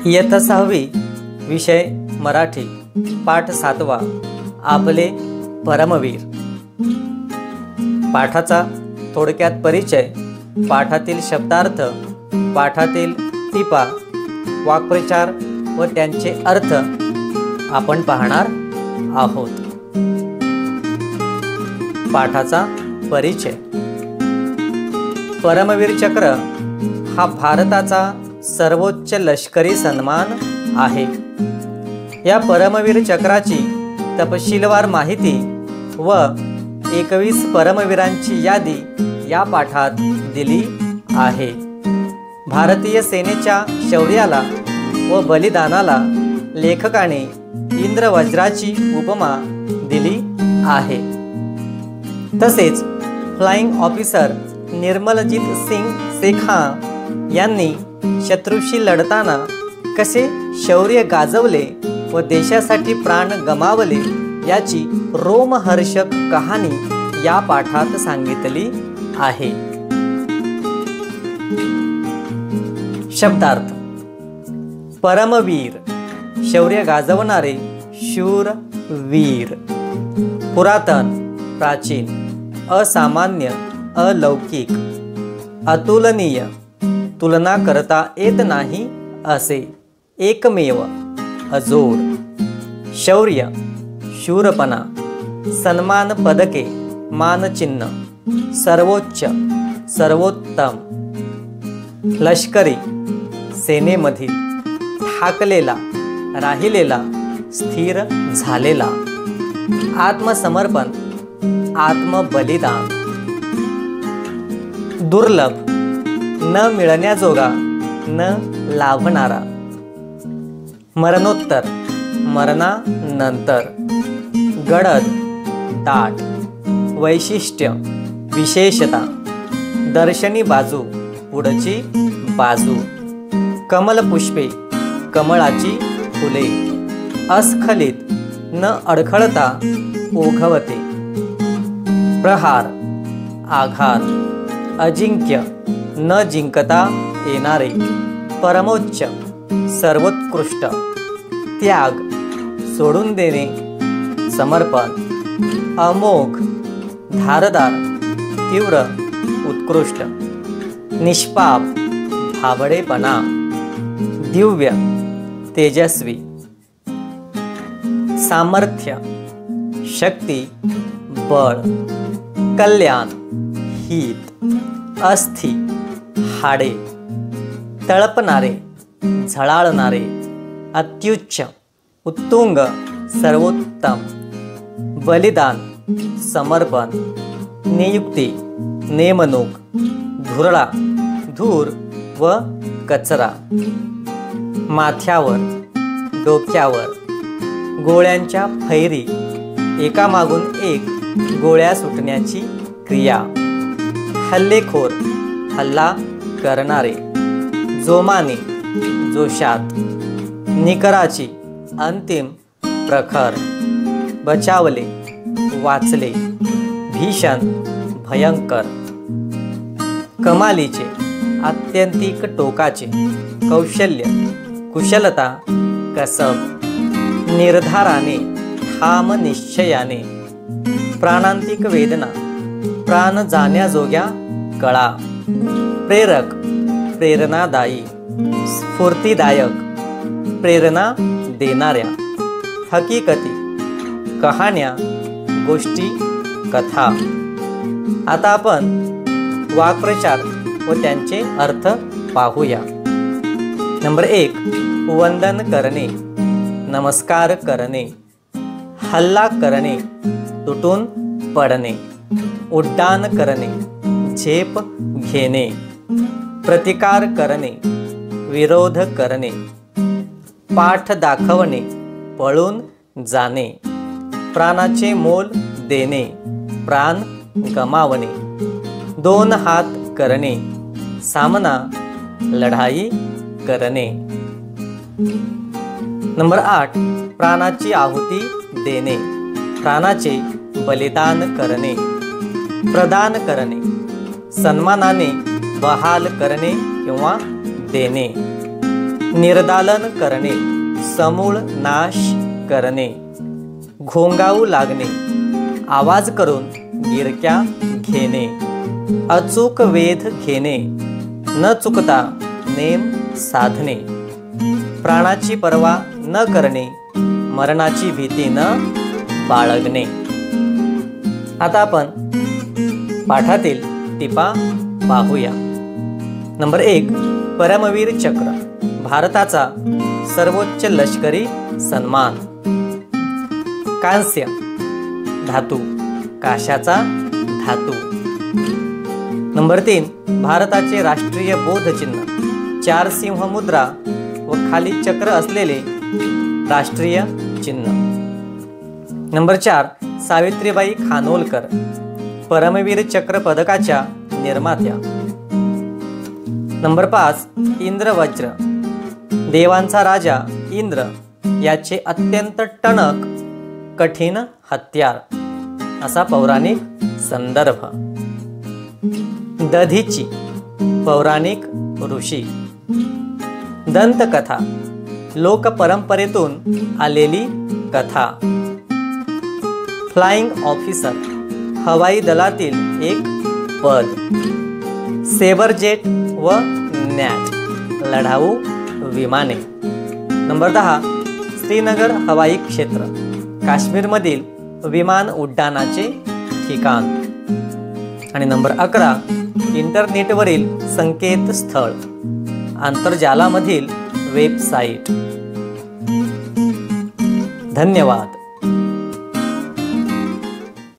इयत्ता 6वी विषय मराठी पाठ 7वा आपले परमवीर। पाठाचा थोडक्यात परिचय, पाठातील शब्दार्थ, पाठातील टिपा, वाक्प्रचार व त्यांचे अर्थ आपण पाहणार आहोत। पाठाचा परिचय। परमवीर चक्र हा भारताचा सर्वोच्च लष्करी सन्मान आहे। या परमवीर चक्राची तपशीलवार माहिती व 21 परमवीरांची यादी या पाठात दिली आहे। भारतीय सेनेच्या शौर्याला व बलिदानाला लेखकाने इंद्रवज्राची उपमा दिली आहे। तसेच फ्लाइंग ऑफिसर निर्मलजीत सिंग सेखा यांनी शत्रूशी लढताना कसे शौर्य गाजवले व देशासाठी प्राण गमावले याची रोमहर्षक कहाणी या पाठात सांगितली आहे। शब्दार्थ। परमवीर शौर्य गाजवणारे शूर वीर। पुरातन प्राचीन, असामान्य अलौकिक, अतुलनीय, तुलना करता येत नाही असे, एकमेव, अजोड। शौर्य शूरपणा, सन्मान पदके मानचिन्ह, सर्वोच्च सर्वोत्तम। लष्करी सेनेमधील ठाकलेला राहिलेला स्थिर झालेला। आत्मसमर्पण आत्मबलिदान। दुर्लभ न मिळण्याजोगा न लाभणारा। मरणोत्तर मरणानंतर। गडद दाट। वैशिष्ट्य विशेषता, दर्शनी बाजू पुढची बाजू। कमलपुष्पे कमळाची फुले। अस्खलित न अडखळता ओघवते। प्रहार आघात। अजिंक्य न जिंकता येणारे, परमोच्च सर्वोत्कृष्ट। त्याग सोडून देणे, समर्पण। अमोघ धारदार तीव्र उत्कृष्ट। निष्पाप भाबडेपणा। दिव्य तेजस्वी। सामर्थ्य शक्ती बळ। कल्याण हित। अस्थि हाडे। तळपणारे झळाळणारे, अत्युच्च उत्तुंग सर्वोत्तम। बलिदान समर्पण। नियुक्ती नेमणूक। धुरळा धूर व कचरा। माथ्यावर डोक्यावर। गोळ्यांच्या फैरी, एकामागून एक गोळ्या सुटण्याची क्रिया। हल्लेखोर हल्ला करणारे। जोमाने जोशात। निकराची अंतिम प्रखर। बचावले वाचले, भीषण भयंकर। कमालीचे आत्यंतिक टोकाचे। कौशल्य कुशलता कसब। निर्धाराने ठाम निश्चयाने। प्राणांतिक वेदना, प्राण जाण्याजोग्या कळा। प्रेरक प्रेरणादायी। स्फूर्तिदायक प्रेरणा देणाऱ्या। हकीकती कहाण्या गोष्टी कथा। आता आपण वाक्प्रचार व त्यांचे अर्थ पाहूया। नंबर 1, वंदन करणे, नमस्कार करणे। हल्ला करणे, तुटून पडणे। उड्डाण करणे, झेप घेणे। प्रतिकार करणे, विरोध करणे। पाठ दाखवणे, पळून जाणे। प्राणाचे मोल देणे, प्राण गमावणे। दोन हात करणे, सामना लढाई करणे। नंबर 8, प्राणाची आहुती देणे, प्राणाचे बलिदान करणे। प्रदान करणे, सन्मानाने बहाल करणे किंवा देणे। निर्दालन करणे, समूळ नाश करणे, घोंगावू लागणे, आवाज करून गिरक्या घेणे, अचूक वेध घेणे, न चुकता नेम साधणे, प्राणाची पर्वा न करणे, मरणाची भीती न बाळगणे. आता आपण पाठातील टिपा पाहूया. नंबर 1, परमवीर चक्र, भारताचा सर्वोच्च लष्करी सन्मान. कांस्य धातू, काशाचा धातू. नंबर 3, भारताचे राष्ट्रीय बोधचिन्ह, 4 सिंह मुद्रा व खाली चक्र असलेले राष्ट्रीय चिन्ह. नंबर 4, सावित्रीबाई खानोलकर, परमवीर चक्र पदकाच्या निर्मात्या. नंबर 5, इंद्रवज्र, देवांचा राजा इंद्र याचे अत्यंत टणक कठीण हत्यार असा पौराणिक संदर्भ. दधीची, पौराणिक ऋषी. दंतकथा, लोकपरंपरेतून आलेली कथा. फ्लाइंग ऑफिसर, हवाई दलातील एक पद. सेबरजेट व नॅट, लढाऊ विमाने. नंबर 10, श्रीनगर हवाई क्षेत्र, काश्मीरमधील विमान उड्डाणाचे ठिकाण. आणि नंबर 11, इंटरनेटवरील संकेतस्थळ, आंतरजालामधील वेबसाईट. धन्यवाद.